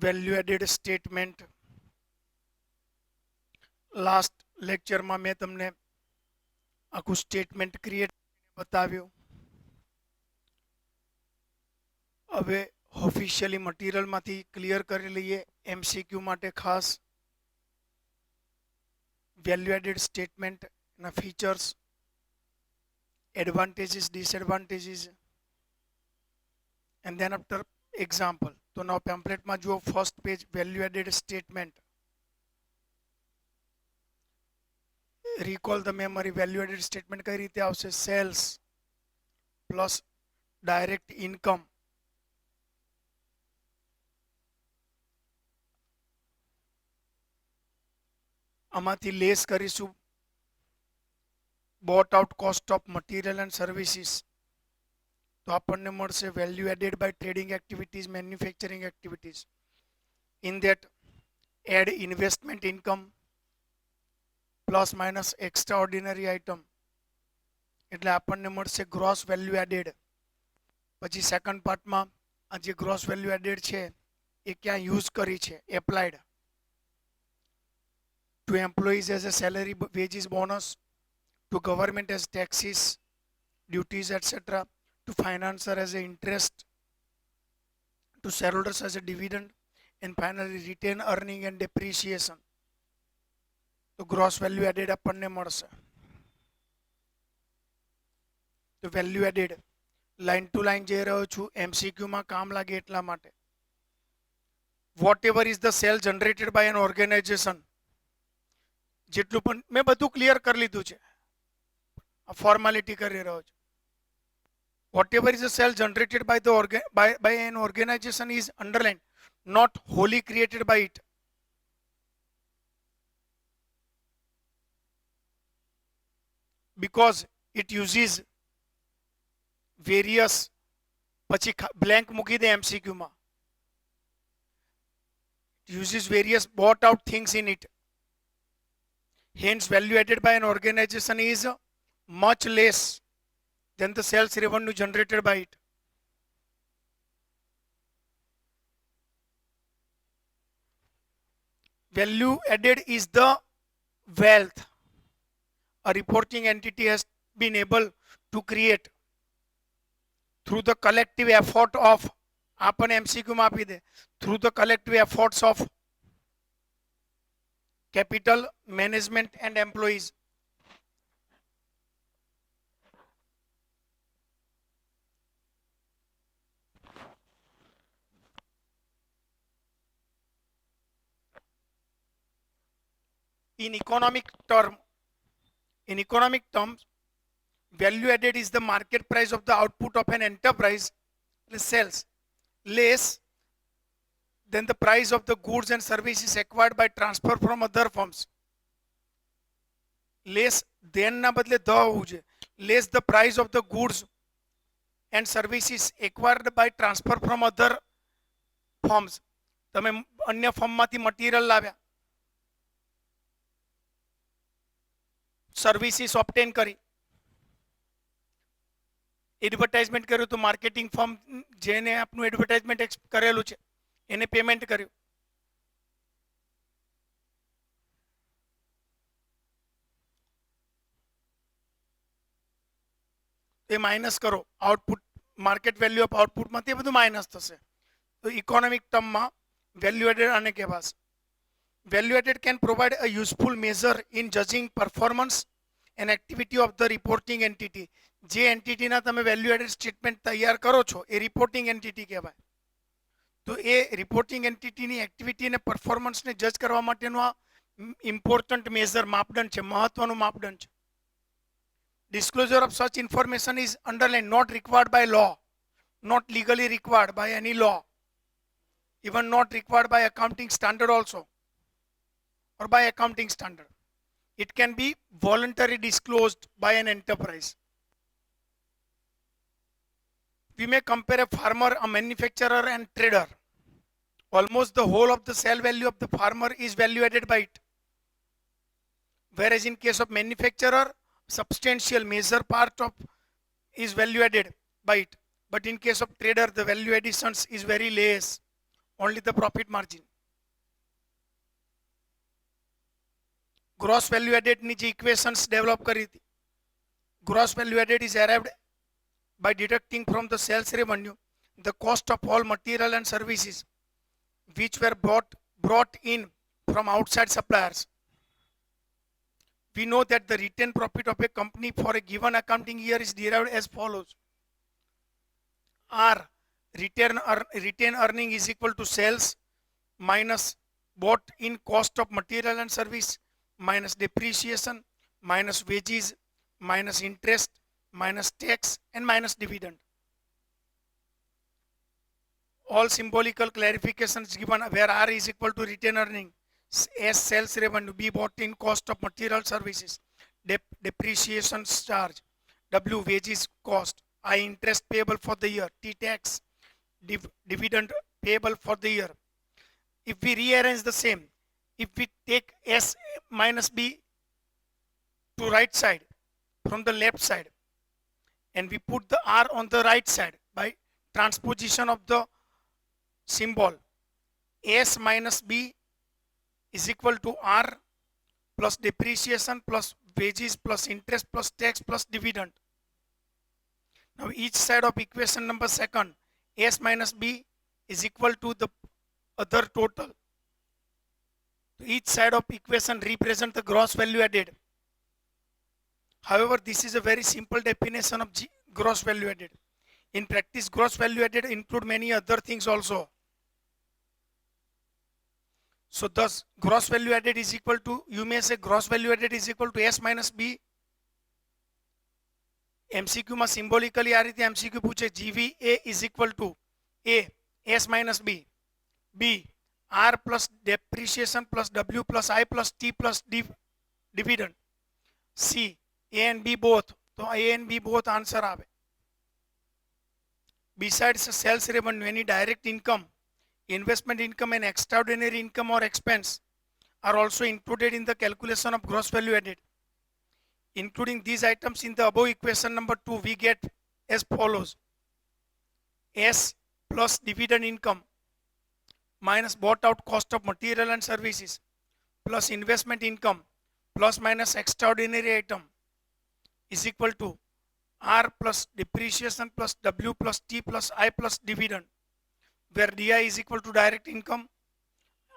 Value added statement. Last લેક્ચરમાં મેં તમને આખું સ્ટેટમેન્ટ ક્રિએટ બતાવ્યું. હવે ઓફિશિયલી મટીરિયલમાંથી ક્લિયર કરી લઈએ એમસીક્યુ માટે ખાસ. વેલ્યુ એડેડ સ્ટેટમેન્ટના features, advantages, disadvantages, and then after example. તો now pamphlet માં જુઓ first page value added statement. recall the memory. Value added statement કઈ રીતે આવશે? સેલ્સ પ્લસ ડાયરેક્ટ ઇન્કમ આમાંથી લેસ કરીશું bought out cost of material and services. તો આપણને મળશે value added by trading activities, manufacturing activities. In that add investment income plus minus extra ordinary item, એટલે આપણને મળશે ગ્રોસ વેલ્યુ એડેડ. પછી second પાર્ટમાં આ જે ગ્રોસ વેલ્યુ એડેડ છે એ ક્યાં યુઝ કરી છે? Applied to employees as a salary, wages, bonus, to government as taxes, duties, etc., to financer as a interest, to shareholders as a dividend, and finally retain earning and depreciation. તો gross value added આપણને મળશે. તો value added line to line જઈ રહ્યો છું, MCQ માં કામ લાગે એટલા માટે. whatever is the sale generated by an organization, જેટલું પણ મેં બધું ક્લિયર કરી લીધું છે, ફોર્માલિટી કરી રહ્યો છું. whatever is the sale generated by by an organization is underlined, not wholly created by it. because it uses various, પછી blank મૂકી દે એમસીક્યુ માં, uses various bought out things in it. Hence value added by an organization is much less than the sales revenue generated by it. Value added is the wealth a reporting entity has been able to create through the collective effort of, આપણ MCQ માં આપી દે, through the collective efforts of capital, management and employees. In economic terms, value added is the market price of the output of an enterprise, sales, less than the price of the goods and services acquired by transfer from other firms. Less than ના બદલે the હોવું જોઈએ. Less the price of the goods and services acquired by transfer from other firms. તમે અન્ય ફર્મમાંથી material લાવ્યા, services ઓબ્ટેન કરી, advertisement કર્યું, તો માર્કેટિંગ ફર્મ જેને આપનું એડવર્ટાઇઝમેન્ટ કરેલું છે એને પેમેન્ટ કર્યું. એ માઇનસ કરો, આઉટપુટ માર્કેટ વેલ્યુ ઓફ આઉટપુટમાંથી બધું માઇનસ થશે. તો ઇકોનોમિક ટર્મમાં વેલ્યુ એડેડ આને કહેવાશે. Value added can provide a useful measure in judging performance and activity of the reporting entity. જે એન્ટિટીના તમે વેલ્યુ એડેડ સ્ટેટમેન્ટ તૈયાર કરો છો એ રિપોર્ટિંગ એન્ટિટી કહેવાય. તો એ રિપોર્ટિંગ એન્ટિટીની એક્ટિવિટી અને પરફોર્મન્સને જજ કરવા માટેનું આ ઇમ્પોર્ટન્ટ મેઝર, માપદંડ છે, મહત્વનું માપદંડ છે. Disclosure of such information is underlined, not required by law, not legally required by any law, even not required by accounting standard also, or by accounting standard. It can be voluntarily disclosed by an enterprise. We may compare a farmer, a manufacturer and trader. Almost the whole of the sale value of the farmer is value added by it. Whereas in case of manufacturer, substantial major part of is value added by it. But in case of trader, the value additions is very less only the profit margin. Gross value added ની જે equations develop કરી હતી. Gross value added is arrived by deducting from the sales revenue the cost of all material and services which were brought in from outside suppliers. We know that the retained profit of a company for a given accounting year is derived as follows. R, retain earning is equal to sales minus bought in cost of material and service minus depreciation minus wages minus interest minus tax and minus dividend. All symbolical clarifications given where R is equal to retain earning, S sales revenue, B bought in cost of material services, depreciation charge, W wages cost, I interest payable for the year, T tax, dividend payable for the year. If we rearrange the same, if we take S minus B to right side from the left side and we put the R on the right side by transposition of the symbol, S minus B is equal to R plus depreciation plus wages plus interest plus tax plus dividend. Now each side of equation number second, S minus B is equal to the other total. Each side of equation represent the gross value added. However, this is a very simple definition of gross value added. In practice, gross value added include many other things also. So thus, gross value added is equal to, you may say gross value added is equal to S minus B. MCQ માં symbolically આ રીતે MCQ પૂછે, GVA is equal to A, S minus B, B, R plus depreciation plus W plus I plus T plus dividend, C, A and B both. તો A and B both answer આવે. Besides sales revenue, any direct income, investment income and extraordinary income or expense are also included in the calculation of gross value added. Including these items in the above equation number 2, we get as follows. S plus dividend income minus bought out cost of material and services plus investment income plus minus extraordinary item is equal to R plus depreciation plus W plus T plus I plus dividend, where DI is equal to direct income,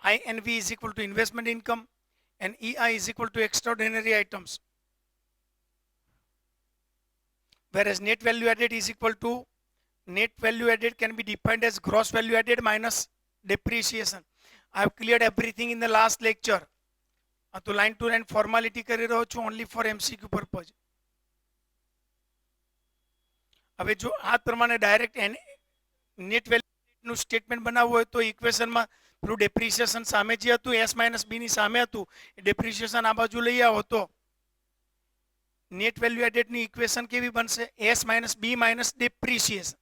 I and V is equal to investment income, and EI is equal to extraordinary items. Whereas net value added is equal to, net value added can be defined as gross value added minus depreciation. I have cleared everything in the last lecture. તો line to line formality કરી રહ્યો છું only for MCQ purpose. હવે જો આ પ્રમાણે direct net વેલ્યુનું statement બનાવવું હોય તો ઇક્વેશનમાં પેલું ડેપ્રિસિએશન સામે જે હતું S માઇનસ B ની સામે હતું, ડેપ્રિસિએશન આ બાજુ લઈ આવો તો નેટ વેલ્યુ એડેડની ઇક્વેશન કેવી બનશે? S minus B minus depreciation.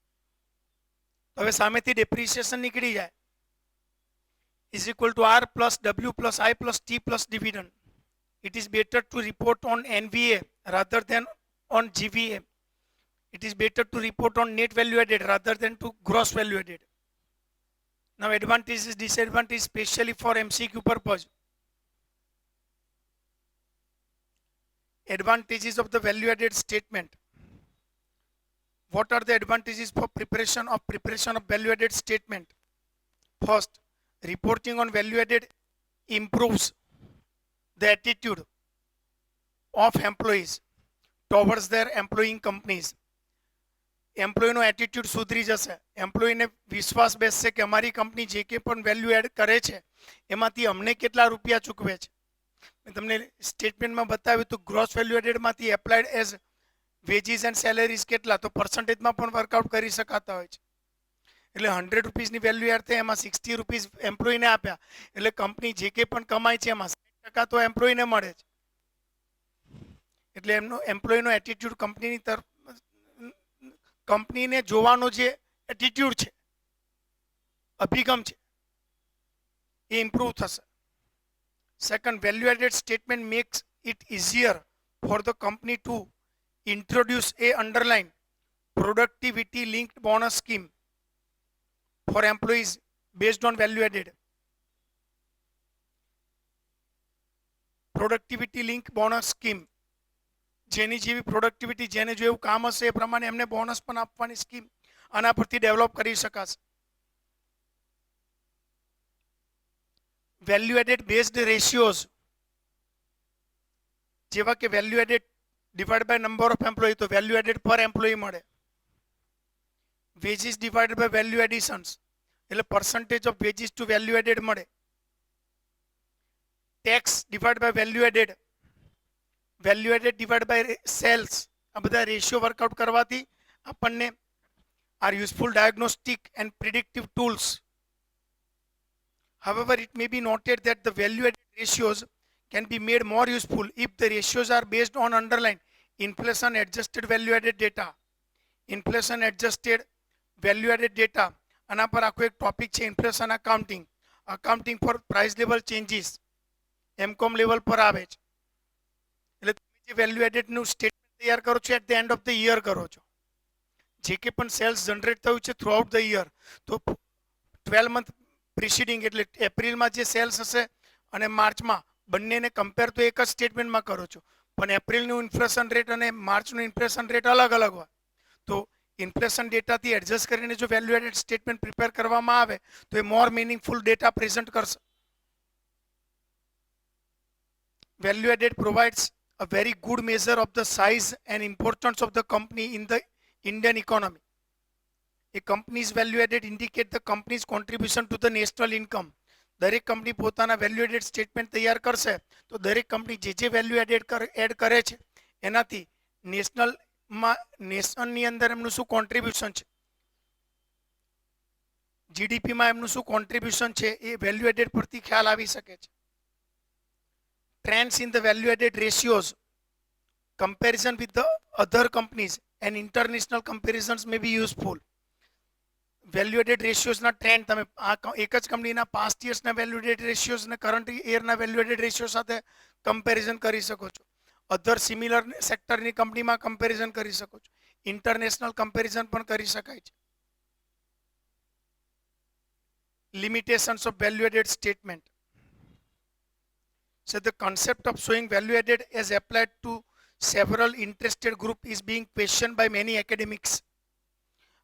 હવે સામેથી ડેપ્રિસિએશન નીકળી જાય, is equal to R plus W plus I plus T plus dividend. It is better to report on NVA rather than on GVA. It is better to report on net value added rather than to gross value added. Now advantages, disadvantages, especially for MCQ purpose. Advantages of the value added statement. What are the advantages for preparation of value added statement? First, reporting on value added improves the attitude of employees towards their employing companies. એમ્પ્લોયનો attitude સુધરી જશે. એમ્પ્લોયને વિશ્વાસ બેસશે કે અમારી company જે કે પણ વેલ્યુ એડ કરે છે એમાંથી અમને કેટલા રૂપિયા ચૂકવે છે. મેં તમને સ્ટેટમેન્ટમાં બતાવ્યું તો ગ્રોસ વેલ્યુ એડેડમાંથી applied as wages and salaries કેટલા, તો પર્સન્ટેજમાં પણ વર્કઆઉટ કરી શકાતા હોય છે. એટલે 100 રૂપીસની વેલ્યુ એડ થાય એમાં 60 રૂપીસ એમ્પ્લોયને આપ્યા એટલે કંપની જે કે પણ કમાય છે એમાં 60% તો એમ્પ્લોયને મળે છે. એટલે એમનો એમ્પ્લોયનો એટીટ્યુડ કંપનીની તરફ, કંપનીને જોવાનો જે એટીટ્યુડ છે, અભિગમ છે, એ ઇમ્પ્રૂવ થશે. Second, value added statement makes it easier for the company to introduce a underline productivity linked bonus scheme for employees based on value added. Productivity link bonus scheme, જેની જેવી પ્રોડક્ટિવિટી, જેને જેવું કામ હશે એ પ્રમાણે એમને બોનસ પણ આપવાની સ્કીમ આના પરથી ડેવલપ કરી શકાશે. વેલ્યુ એડેડ બેઝડ રેશિયોઝ, જેવા કે value added divide by number of employee, તો વેલ્યુ એડેડ પર એમ્પ્લોય મળે. Wages divided by value additions, એટલે percentage of wages to value added મળે. Tax divide by value added, value added divide by sales, આ બધા ratio work out કરવાથી આપણને are useful diagnostic and predictive tools. However, it may be noted that the value added ratios can be made more useful if the ratios are based on underlying inflation adjusted value added data. Inflation adjusted value added data, આના પર આખો એક topic છે, inflation accounting, accounting for price level changes, M Com level પર આવે છે. એટલે તમે જે વેલ્યુ એડેડ નું સ્ટેટમેન્ટ તૈયાર કરો છો at the end of the year કરો છો. જે કે પણ સેલ્સ જનરેટ થયું છે થ્રુ આઉટ ધ યર, તો 12 મંથ પ્રિસીડિંગ એટલે એપ્રિલમાં જે સેલ્સ હશે અને માર્ચમાં, બંનેને કમ્પેર તો એક જ સ્ટેટમેન્ટમાં કરો છો, પણ એપ્રિલનું ઇન્ફ્લેશન રેટ અને માર્ચનું ઇન્ફ્લેશન રેટ અલગ અલગ હોય. તો ઇન્ફ્લેશન ડેટાથી એડજસ્ટ કરીને જો વેલ્યુ એડેડ સ્ટેટમેન્ટ પ્રિપેર કરવામાં આવે તો a more meaningful data present કરશે. Value added provides a very good measure of the size and importance of the company in the Indian economy. A company's value added indicate the company's contribution to the national income. દરેક company પોતાના value added statement તૈયાર કરશે તો દરેક company જે value add કરે છે એનાથી નેશનની અંદર એમનું શું કોન્ટ્રીબ્યુશન છે, જીડીપીમાં એમનું શું કોન્ટ્રીબ્યુશન છે, એ વેલ્યુ એડેડ પરથી ખ્યાલ આવી શકે છે. Trends in the value added ratios, comparison with the other companies and international comparisons may be useful. Value added રેશિયોઝના ટ્રેન્ડ, તમે એક જ કંપનીના પાસ્ટ યર્સના વેલ્યુ એડેડ રેશિયોઝ અને કરંટ યરના વેલ્યુ એડેડ રેશિયો સાથે કમ્પેરિઝન કરી શકો છો. અધર સિમિલર સેક્ટરની કંપનીમાં કમ્પેરિઝન કરી શકો છો. ઇન્ટરનેશનલ કમ્પેરિઝન પણ કરી શકાય છે. Limitations of value added statement. So the concept of showing value added as applied to several interested group is being questioned by many academics.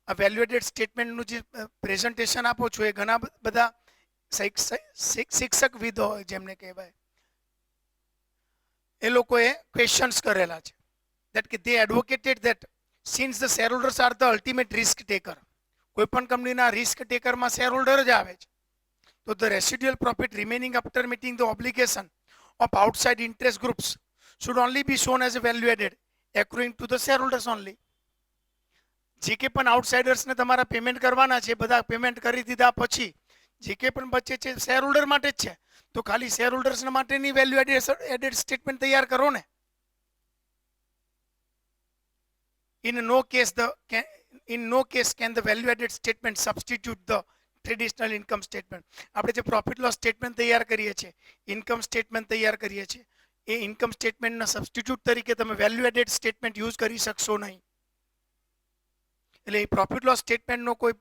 આ વેલ્યુ એડેડ સ્ટેટમેન્ટનું જે પ્રેઝન્ટેશન આપો છો એ ઘણા બધા શિક્ષક વિદો જેમને કહેવાય એ લોકોએ ક્વેશ્ચન્સ કરેલા છે. that they advocated that since the shareholders are the ultimate risk taker, કોઈ પણ કંપનીના રિસ્ક ટેકરમાં શેરહોલ્ડર જ આવે છે, તો the residual profit remaining after meeting the obligation of outside interest groups should only be shown as a value added accruing to the shareholders only. જે કે પણ આઉટસાઇડર્સને તમારા પેમેન્ટ કરવાના છે, બધા પેમેન્ટ કરી દીધા પછી જે કે પણ બચે છે શેરહોલ્ડર માટે જ છે, તો ખાલી શેરહોલ્ડર્સ માટેની વેલ્યુ એડેડ સ્ટેટમેન્ટ તૈયાર કરો ને. In no case can the value added statement substitute the traditional income statement. આપણે જે પ્રોફિટ લોસ સ્ટેટમેન્ટ તૈયાર કરીએ છીએ, ઇન્કમ સ્ટેટમેન્ટ તૈયાર કરીએ છીએ, એ ઇન્કમ સ્ટેટમેન્ટના સબસ્ટિટ્યુટ તરીકે તમે વેલ્યુ એડેડ સ્ટેટમેન્ટ યુઝ કરી શકશો નહીં. એટલે પ્રોફિટ લોસ સ્ટેટમેન્ટનો કોઈ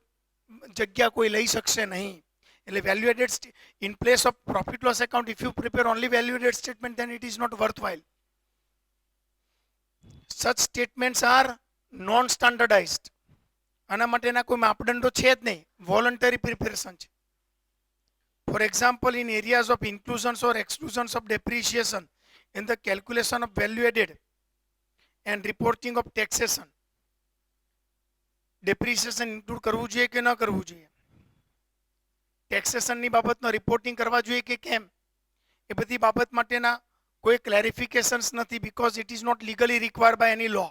જગ્યા કોઈ લઈ શકશે નહીં. એટલે value added in place of profit loss account if you prepare only value added statement then it is not worthwhile. Such statements are non standardized. આના માટેના કોઈ માપદંડો છે જ નહીં, વોલન્ટરી પ્રિપેરેશન છે. For example, in areas of inclusions or exclusions of depreciation in the calculation of value added and reporting of taxation, depreciation include કરવું જોઈએ કે ન કરવું જોઈએ, ટેક્સેશનની બાબતનો રિપોર્ટિંગ કરવા જોઈએ કે કેમ, એ બધી બાબત માટેના કોઈ ક્લેરિફિકેશન્સ નથી, because it is not legally required by any law.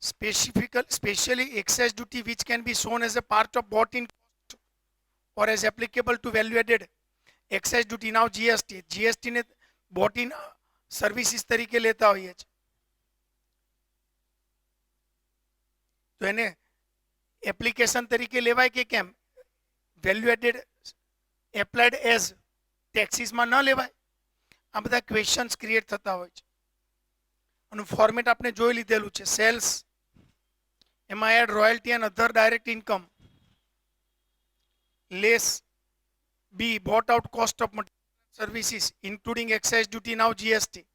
Specially excise duty which can be shown as a part of bought in cost or as applicable to value added excise duty. Now GST ને bought in services તરીકે લેતા હોઈએ છે, તો એને application તરીકે લેવાય કે કેમ, વેલ્યુ એડેડ એપ્લાઇડ એઝ ટેક્સીસમાં ન લેવાય. આ બધા ક્વેશ્ચન્સ ક્રિએટ થતા હોય છે. આનું ફોર્મેટ આપણે જોઈ લીધેલું છે. સેલ્સ, એમાં add royalty and other direct income, less B bought out cost of services including excise duty now GST.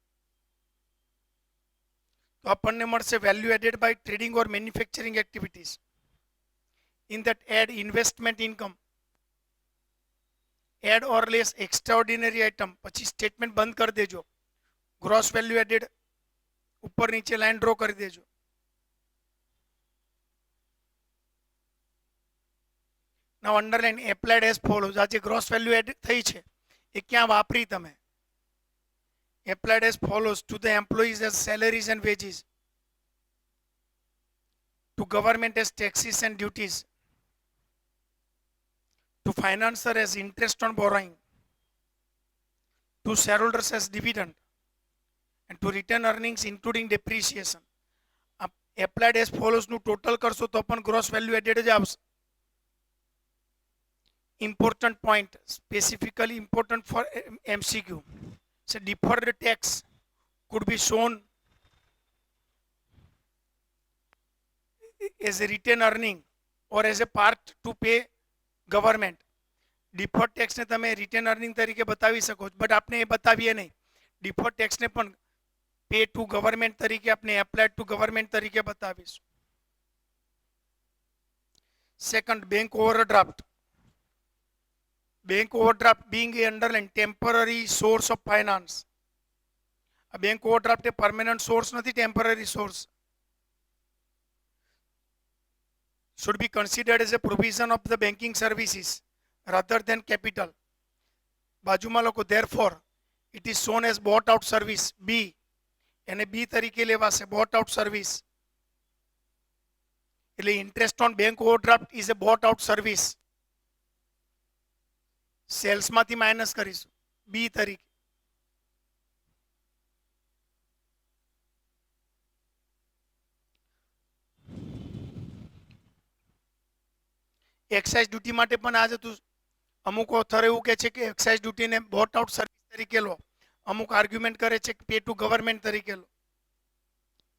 તો આપણને મળશે value added by trading or manufacturing activities. In that add investment income, add or less extraordinary item. પછી statement બંધ કરી દેજો. Gross value added ઉપર નીચે line draw કરી દેજો. નાઉ અંડરલાઈન એપ્લાઇડ એઝ ફોલોઝ. આ જે ગ્રોસ વેલ્યુ એડ થઈ છે એ ક્યાં વાપરી તમે? Applied as follows to the employees as salaries and wages, to government as taxes and duties, to financier as interest on borrowing, to shareholders as dividend, and to return earnings including depreciation. Applied as follows નું total કરશો તો પણ gross value added જ આવશે. Important point, specifically important for MCQ. So deferred tax could be shown as a retained earning or as a part to pay government. ડિફર્ડ ટેક્સને તમે written earning તરીકે બતાવી શકો છો, બટ આપણે એ બતાવીએ નહીં. ડિફર્ડ ટેક્સને પણ પે ટુ ગવર્મેન્ટ તરીકે આપણે એપ્લાઇડ ટુ ગવર્મેન્ટ તરીકે બતાવીશું. Second, bank overdraft. Bank overdraft being a underline temporary source of finance. આ બેંક ઓવરડ્રાફ્ટ એ પરમેનન્ટ સોર્સ નથી, temporary source. should be considered as a provision of the banking services rather than capital. બાજુમાં લખો therefore it is shown as bought out service. B એને B તરીકે લેવાશે, bought out service. એટલે interest on bank overdraft is a bought out service. Sales માંથી minus કરીશું B તરીકે. Excise duty માટે પણ આ જ હતું. અમુક ઓથર એવું કહે છે કે એક્સાઇઝ ડ્યુટીને બોટ આઉટ સર્વિસ તરીકે લો, અમુક આર્ગ્યુમેન્ટ કરે છે કે પે ટુ ગવર્મેન્ટ તરીકે લો.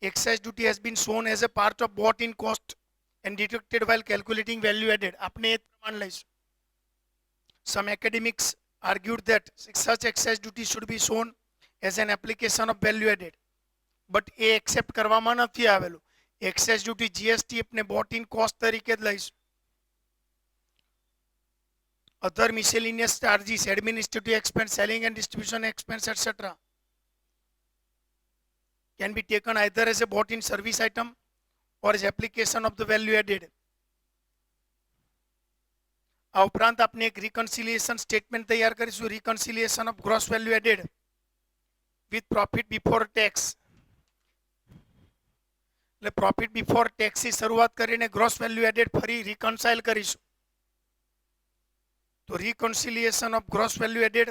Excise duty has been shown as a part of bought in cost and deducted while calculating value added. આપણે એ પ્રમાણ લઈશું. Some academics argued that such excise duty should be shown as an application of value added, but A accept કરવામાં નથી આવેલું. Excise duty GST આપણે boat in cost તરીકે જ લઈશું. Other miscellaneous charges, administrative expense, selling and distribution expense, etc., can be taken either as a bought in service item or as application of the value added. આ ઉપરાંત આપણે એક reconciliation statement તૈયાર કરીશું. Reconciliation of gross value added with profit before tax. એટલે profit before tax થી શરૂઆત કરીને ગ્રોસ વેલ્યુ એડેડ ફરી રિકન્સાઇલ કરીશું. તો reconciliation of gross value added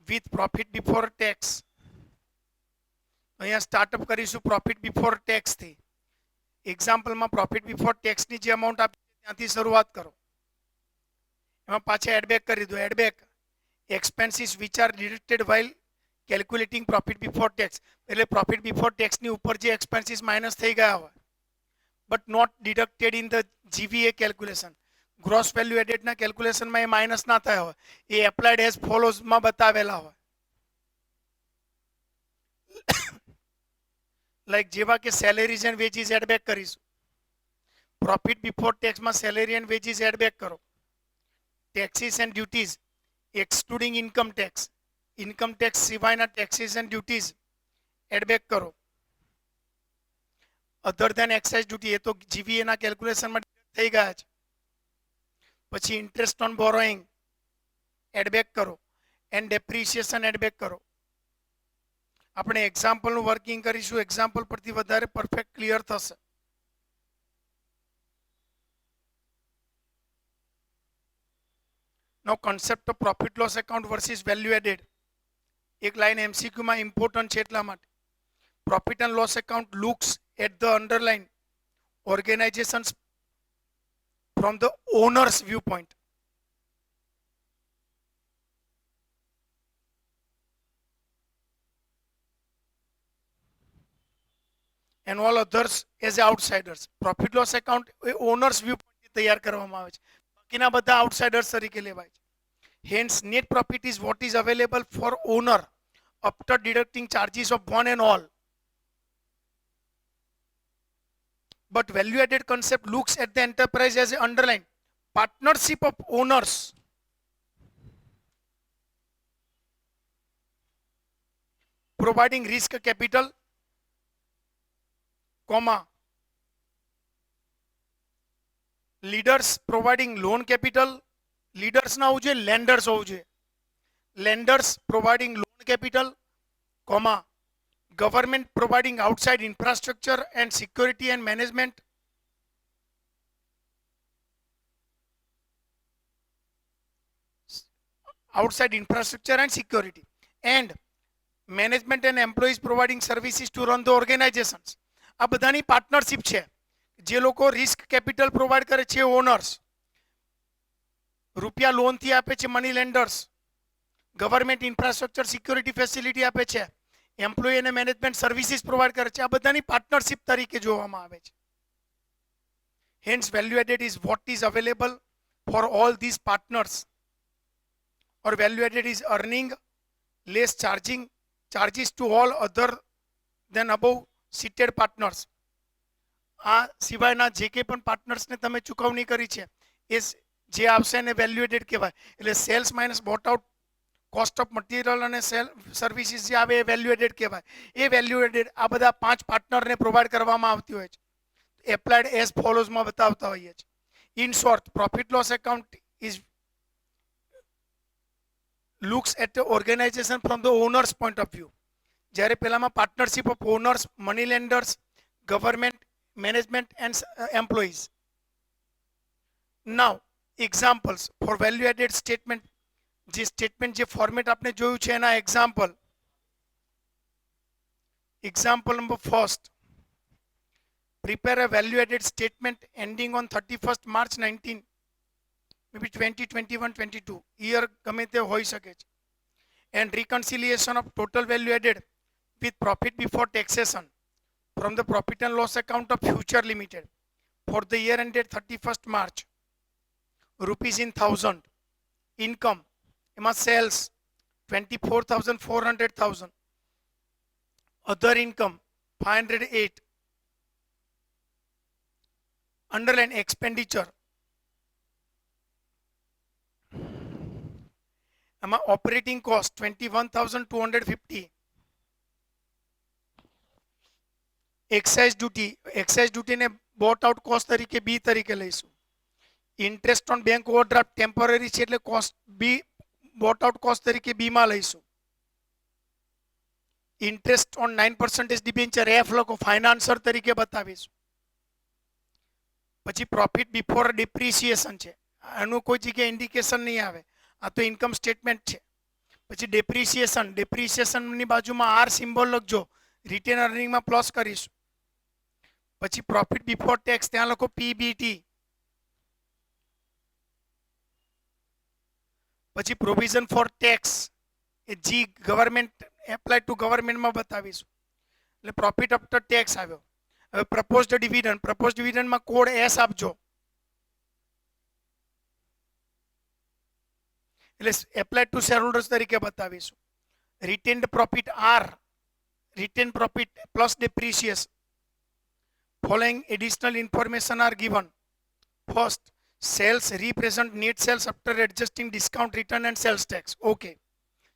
with profit before tax. અહીંયા સ્ટાર્ટઅપ કરીશું પ્રોફિટ બિફોર ટેક્સ થી. એક્ઝામ્પલમાં પ્રોફિટ બિફોર ટેક્સ ની જે અમાઉન્ટ આપી ત્યાંથી શરૂઆત કરો. એમાં પાછા એડબેક કરી દો. Add back expenses which are deducted while calculating profit before tax. એટલે પ્રોફિટ બિફોર ટેક્સ ની ઉપર જે એક્સપેન્સીસ માઇનસ થઈ ગયા હોય but not deducted in the GVA calculation. Gross value એડેડના કેલ્ક્યુલેશનમાં એ માઇનસ ના થયા હોય, એ એપ્લાઇડ એઝ ફોલોઝમાં બતાવેલા હોય. લાઈક જેવા કે સેલેરીઝ એન્ડ વેજીસ એડબેક કરીશું. પ્રોફિટ બિફોર ટેક્સમાં સેલેરી એન્ડ વેજીસ એડબેક કરો. Taxes and duties excluding income tax, income tax સિવાયના ટેક્સીસ એન્ડ ડ્યુટીઝ એડબેક કરો. અધર ધેન એક્સાઇઝ ડ્યુટી એ તો જીવીએના કેલ્ક્યુલેશનમાં થઈ ગયા છે. પછી ઇન્ટરેસ્ટ ઓન બોરોઈંગ એડબેક કરો એન્ડ ડેપ્રિસિએશન એડબેક કરો. આપણે એક્ઝામ્પલનું વર્કિંગ કરીશું. એક્ઝામ્પલ પરથી વધારે પરફેક્ટ ક્લિયર થશે. નો concept of profit loss account versus value added. એક લાઈન એમસીક્યુમાં ઇમ્પોર્ટન્ટ છે એટલા માટે. Profit and loss account looks at the underline organisations from the owner's viewpoint. And all others as outsiders. Profit loss account owners viewpoint તૈયાર કરવામાં આવે છે. બાકીના બધા આઉટસાઇડર્સ તરીકે લેવાય છે. Hence net profit is what is available for owner after deducting charges of one and all. But value added concept looks at the enterprise as an underlying partnership of owners providing risk capital, comma, leaders providing loan capital, leaders ના હોવું જોઈએ, lenders હોવું જોઈએ, lenders providing loan capital, comma, government providing outside infrastructure and security and management, outside infrastructure and security, and management and employees providing services to run the organizations. આ બધાની partnership છે. જે લોકો રિસ્ક કેપિટલ પ્રોવાઈડ કરે છે owners, રૂપિયા loan થી આપે છે money lenders, government infrastructure security facility આપે છે, એમ્પ્લોય અને મેનેજમેન્ટ સર્વિસીસ પ્રોવાઈડ કરે છે. આ બધાની પાર્ટનરશિપ તરીકે જોવામાં આવે છે. Hence value added is what is available for all this partners, or value added is earning less charges to all other than above seated partners. આ સિવાયના જે કંઈ પણ પાર્ટનર્સને તમે ચૂકવણી કરી છે એ જે આવશે એને વેલ્યુ એડેડ કહેવાય. એટલે sales minus bought out cost of material અને સર્વિસીસ જે આવે એ વેલ્યુ એડેડ કહેવાય. એ વેલ્યુ એડેડ આ બધા 5 પાર્ટનરને પ્રોવાઈડ કરવામાં આવતી હોય છે. એપ્લાઇડ એઝ ફોલોઝમાં બતાવતા હોઈએ છીએ. In short, profit loss account is looks at the organization from the owner's point of view. જ્યારે પેલામાં partnership of owners, money lenders, government, management and employees. Now examples for value added statement. જે statement જે format આપણે જોયું છે એના example. Example number first, prepare a value added statement ending on 31st March 19 maybe 20, 21, 22 year ગમે તે હોઈ શકે છે. And reconciliation of total value added with profit before taxation from the profit and loss account of future limited for the year ended 31st March. Rupees in 1000. Income એમાં sales 24,400,000. Other income 508. Underline expenditure એમાં operating cost 21,250. Excise ડ્યુટીને bought out cost તરીકે B તરીકે લઈશું. Interest on bank overdraft temporary છે એટલે cost B bought out cost તરીકે B માં લઈશું. ઇન્ટરેસ્ટ ઓન 9% ડિબેન્ચર એફ લખો, ફાઇનાન્સર તરીકે બતાવીશું. પછી પ્રોફિટ બિફોર ડિપ્રિસિએશન છે, આનું કોઈ જગ્યાએ ઇન્ડિકેશન નહીં આવે, આ તો ઇન્કમ સ્ટેટમેન્ટ છે. પછી ડેપ્રિસિએશનની બાજુમાં આર સિમ્બોલ લખજો, રિટેન અર્નિંગમાં પ્લસ કરીશું. પછી પ્રોફિટ બિફોર ટેક્સ ત્યાં લખો પીબીટી. પછી પ્રોવિઝન ફોર ટેક્સ એ જી ગવર્મેન્ટ એપ્લાય ટુ ગવર્મેન્ટમાં બતાવીશું. એટલે પ્રોફિટ આફ્ટર ટેક્સ આવ્યો. હવે પ્રપોઝડ ડિવિડન્ડમાં કોડ એસ આપજો. એટલે એપ્લાય ટુ શેરહોલ્ડર્સ તરીકે બતાવીશું. Retained profit R, retain profit plus depreciation. Following additional information are given. First, sales represent net sales after adjusting discount, return and sales tax. Okay.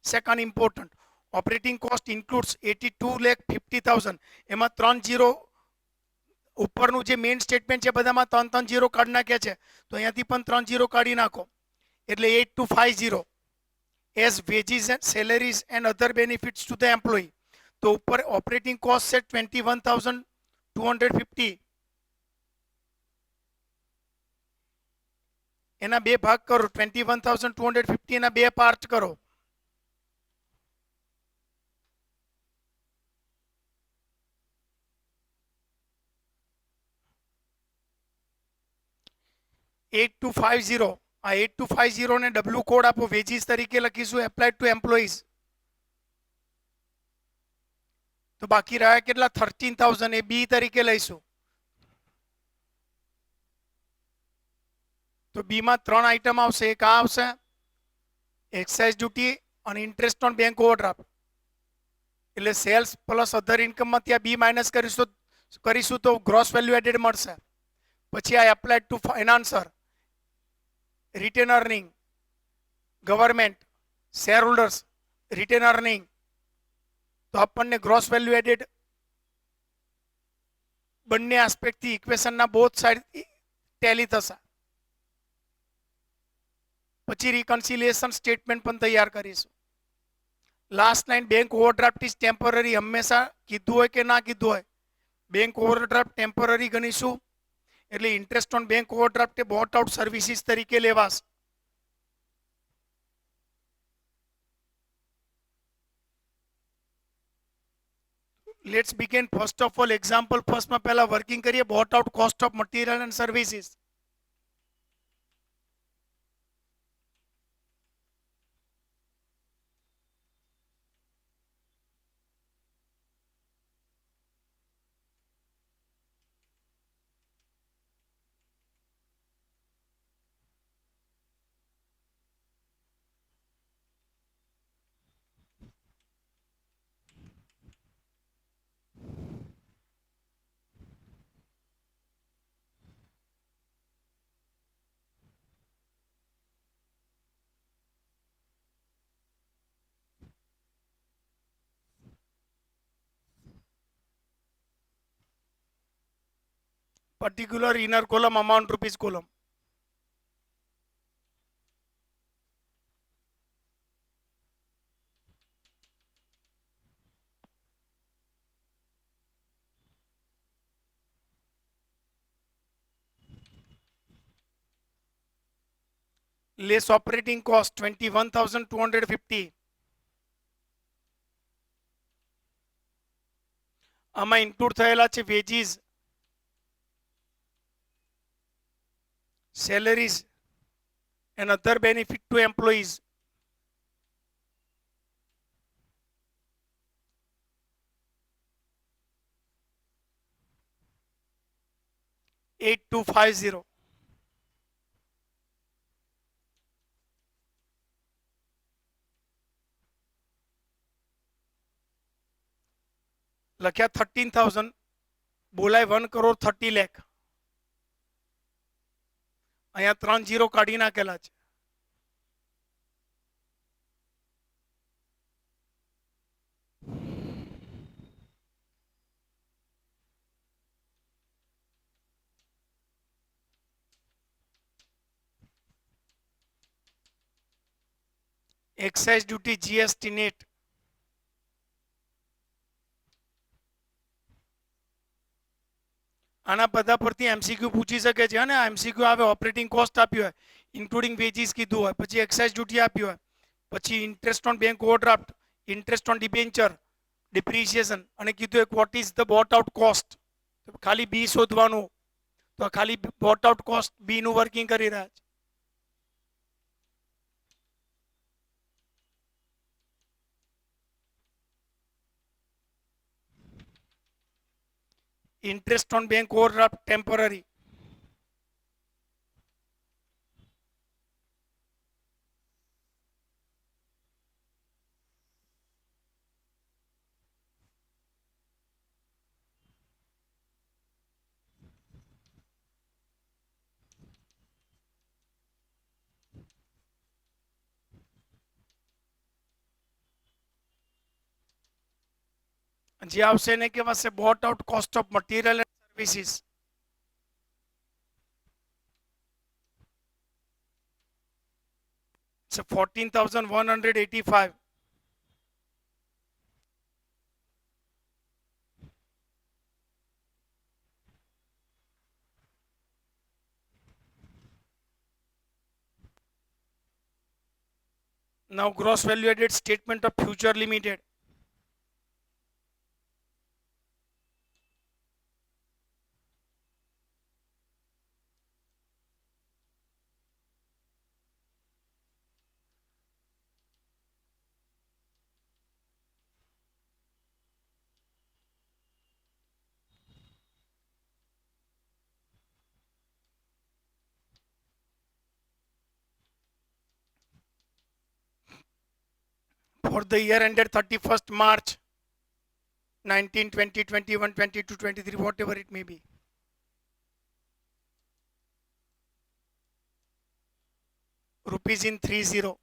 Second important, operating cost includes 82,50,000. એમાં 30 ઉપરનું જે main statement છે બધામાં 330 કાઢી નાખ્યા છે, તો અહીંયાથી પણ 30 કાઢી નાખો એટલે 8250 as wages and salaries and other benefits to the employee. તો ઉપર ઓપરેટિંગ કોસ્ટ છે 21,250. એના બે ભાગ કરો, 21,250 એના બે પાર્ટ કરો. $8250. આ 8250 ને ડબલ્યુ કોડ આપો, વેજીસ તરીકે લખીશું, એપ્લાઇડ ટુ એમ્પ્લોઈઝ. તો બાકી રહ્યા કેટલા? 13,000 એ બી તરીકે લઈશું. તો બી માં ત્રણ આઈટમ આવશે. એક આ આવશે, એક્સાઇઝ ડ્યુટી અને ઇન્ટરેસ્ટ ઓન બેંક ઓવરડ્રાફ્ટ. એટલે સેલ્સ પ્લસ અધર ઇન્કમમાં ત્યાં બી માઇનસ કરીશું તો ગ્રોસ વેલ્યુ એડેડ મળશે. પછી આ applied to financer, retain earning, government, share holders, retain earning, તો આપણને ગ્રોસ વેલ્યુ એડેડ બંને આસ્પેક્ટથી ઇક્વેશનના બોથ સાઇડ ટેલી થશે. પછી રિકન્સિલિયેશન સ્ટેટમેન્ટ પણ તૈયાર કરીશું. Last line bank overdraft is temporary, હંમેશા કીધું હોય કે ના કીધું હોય, બેંક ઓવરડ્રાફ્ટ ટેમ્પરરી ગણીશું. એટલે ઇન્ટરેસ્ટ ઓન બેંક ઓવરડ્રાફ્ટ એ બોટ આઉટ સર્વિસીસ તરીકે લેવાશે. Let's begin. First of all example ફર્સ્ટમાં પહેલા વર્કિંગ કરીએ. Bought out cost of material and services. Particular inner column amount rupees column. Less operating cost 21,250. આમાં include થયેલા છે veggies, salaries and other benefit to employees. $8,250. લખ્યા 13,000, બોલાય 1,30,00,000. અહીંયા 3 0 કાઢી નાખેલા છે. Excise duty, GST net. આના બધા પરથી એમસીક્યુ પૂછી શકે છે. અને એમસીક્યુ આવે, ઓપરેટિંગ કોસ્ટ આપ્યું હોય, ઇન્ક્લુડિંગ વેજીસ કીધું હોય, પછી એક્સાઇઝ ડ્યુટી આપ્યું હોય, પછી interest on bank overdraft, interest on debenture, depreciation, અને કીધું એક what is the bought out cost. ખાલી બી શોધવાનું. તો ખાલી બોટ આઉટ કોસ્ટ બી નું વર્કિંગ કરી રહ્યા છે. Interest on bank overdraft temporary. જે આવશે એને કહેવાશે boat out cost of material and services. So 14,185. Now gross value added statement of future limited. for the year ended 31st March 19, 20, 21, 22, 23, whatever it may be. Rupees in 30.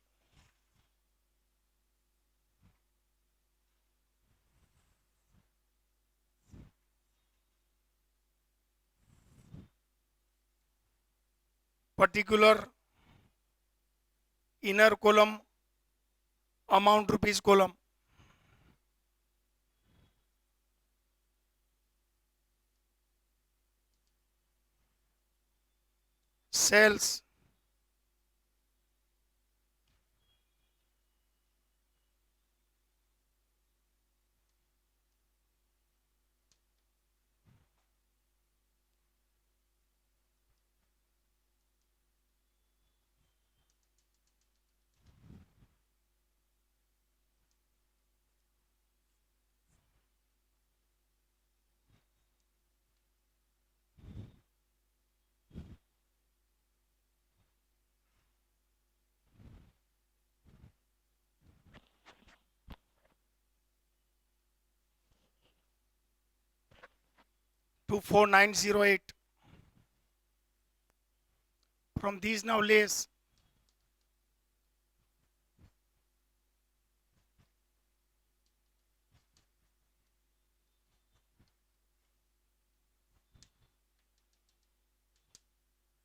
Particular inner column amount rupees column. Sales. To 4908. From these now less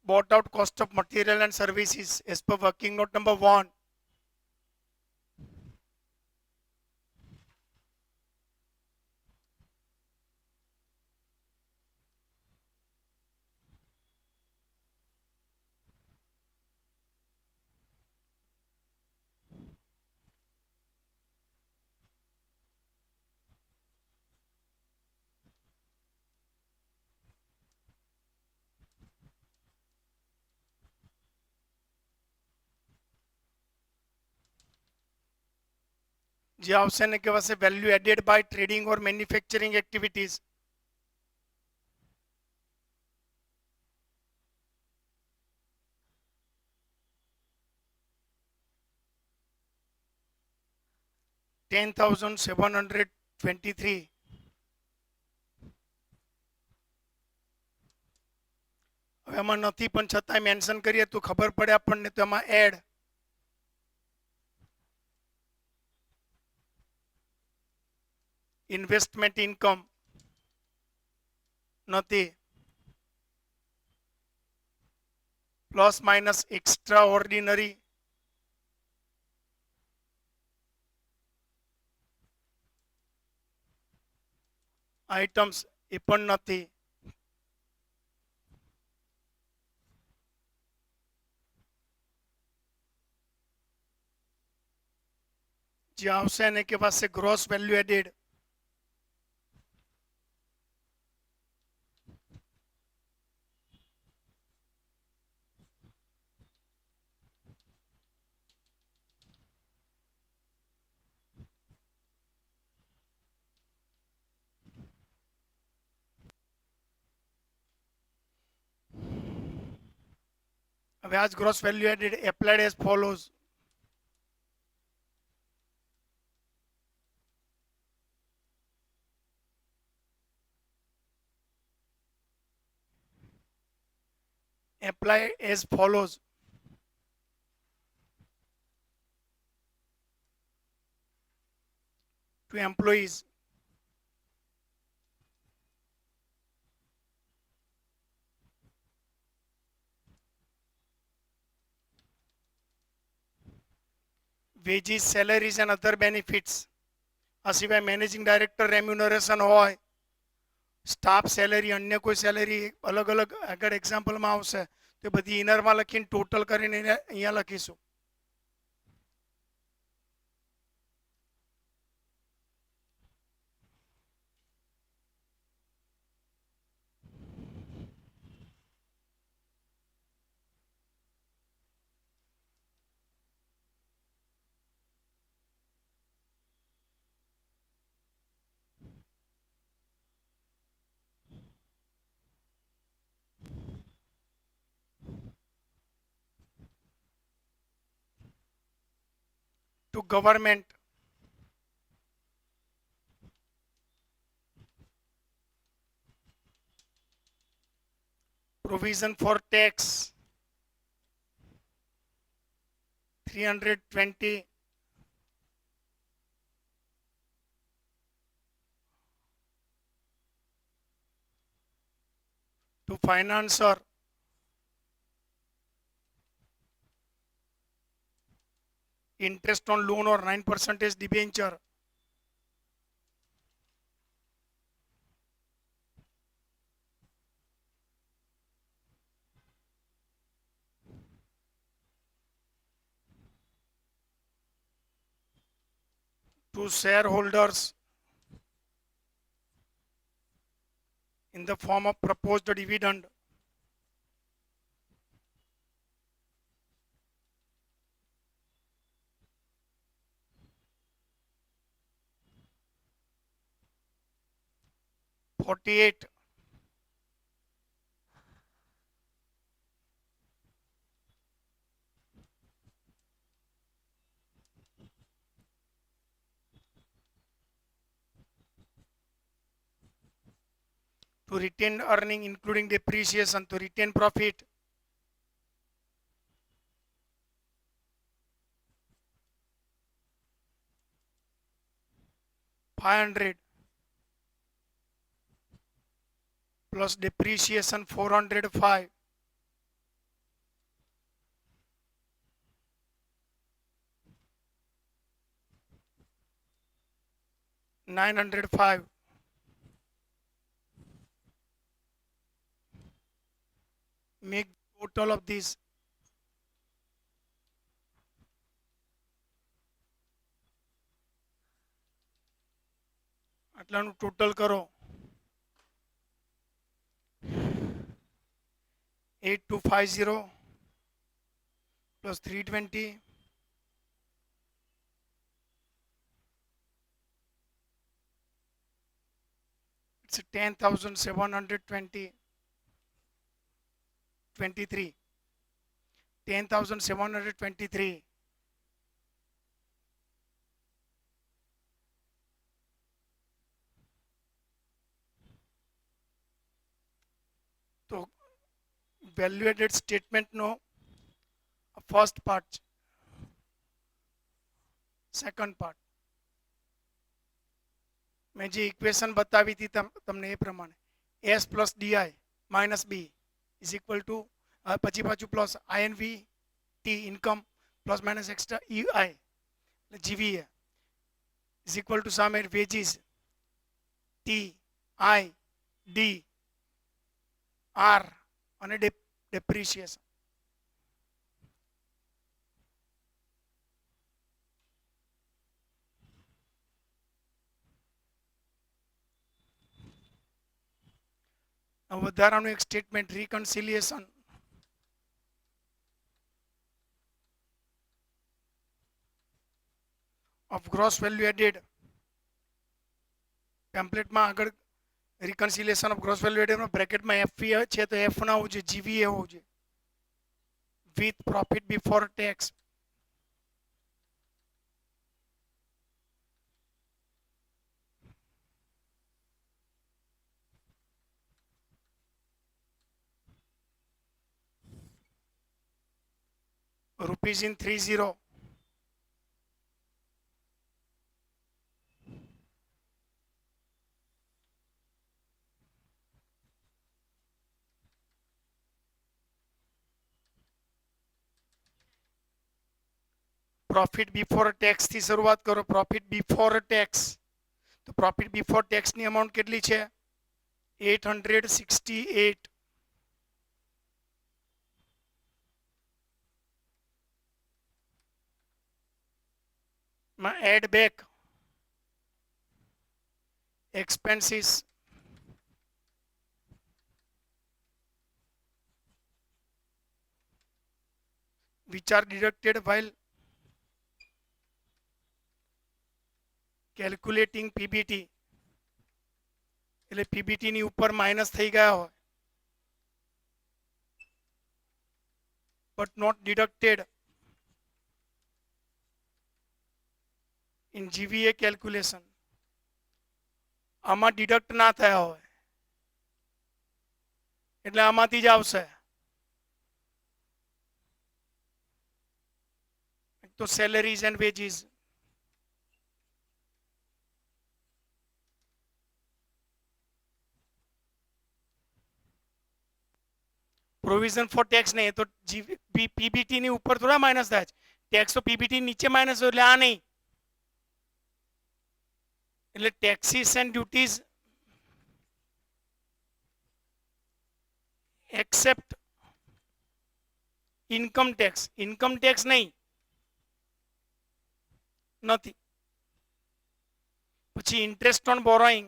bought out cost of material and services as per working note number 1. જે આવશે ને કહેવાશે value added by trading or manufacturing activities. $10,723. હવે એમાં નથી પણ છતાંય mention કરીએ તો ખબર પડે આપણને, તો એમાં એડ ઇન્વેસ્ટમેન્ટ ઇન્કમ નથી, plus minus extra ordinary items એ પણ નથી. જે આવશે એને કહેવાશે ગ્રોસ વેલ્યુ એડેડ. હવે આ જ gross value added applied as follows. apply as follows. To employees, wages, salaries and other benefits. આ સિવાય મેનેજિંગ ડાયરેક્ટર રેમ્યુનરેશન હોય, સ્ટાફ સેલેરી, અન્ય કોઈ સેલેરી અલગ અલગ આગળ એક્ઝામ્પલમાં આવશે, તો બધી ઇનરમાં લખીને ટોટલ કરીને અહીંયા લખીશું. To government, provision for tax 320, to financer interest on loan or 9% debenture, to shareholders in the form of proposed dividend, $48, to retained earning including depreciation, to retain profit 500 plus depreciation 405, 905, make total of these આટલાનું total કરો 8250 plus 320, it's 10,720, 23, 10,723. તો value added સ્ટેટમેન્ટનો first part, second part મેં જે equation બતાવી હતી તમને એ પ્રમાણે S plus DI minus B is equal to પછી પાછું plus INV T income plus minus extra EI એટલે જીવીએ ઇઝ ઇક્વલ ટુ સામે wages T I D R અને ડેપ્રિસિએશન. વધારાનું એક statement reconciliation of gross value added ટેમ્પલેટમાં આગળ reconciliation of gross value added બ્રેકેટમાં FV છે તો એફ ના હોવું જોઈએ, જીવીએ હોવું જોઈએ with profit before tax. rupees in 30, profit before tax થી શરૂઆત કરો. પ્રોફિટ બિફોર ટેક્સ તો પ્રોફિટ બિફોર ટેક્સ ની અમાઉન્ટ કેટલી છે 868 માં add back expenses which are deducted while calculating PBT. એટલે પીબીટી ની ઉપર માઇનસ થઈ ગયા હોય but not deducted in GVA calculation. આમાં ડિડક્ટ ના થયા હોય એટલે આમાંથી જ આવશે. તો salaries and wages. Provision for tax નહીં, તો પીબીટી ની ઉપર થોડા માઇનસ થાય છે. ટેક્સ તો પીબીટી નીચે માઇનસ હોય, એટલે આ નહીં. એટલે taxes and duties accept income tax નહીં, નથી. પછી interest on borrowing,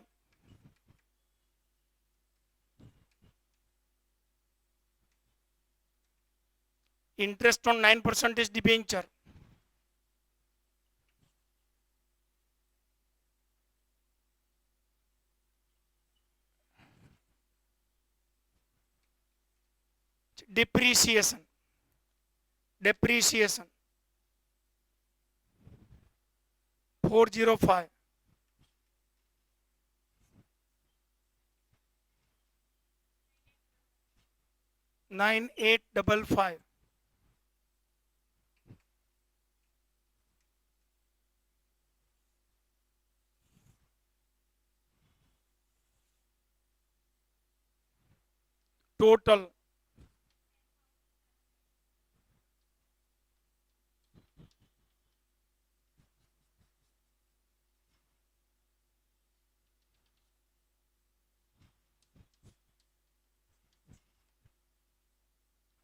interest on 9% debenture, depreciation 405, 9855, total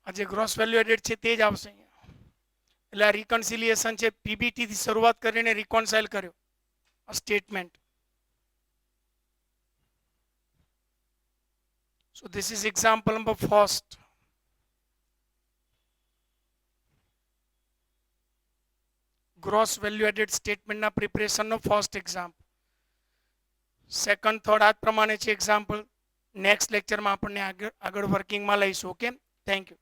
આજે ગ્રોસ વેલ્યુ એડેડ છે તે જ આવશે અહીંયા. એટલે આ રિકન્સિલિયેશન છે, પીબીટી થી શરૂઆત કરીને રિકોન્સાઇલ કર્યો આ statement. So this is example number first. Gross value added statement ના preparation નો first example. Second, third આ પ્રમાણે છે example. નેક્સ્ટ લેક્ચરમાં આપણને આગળ વર્કિંગમાં લઈશું. Okay, thank you.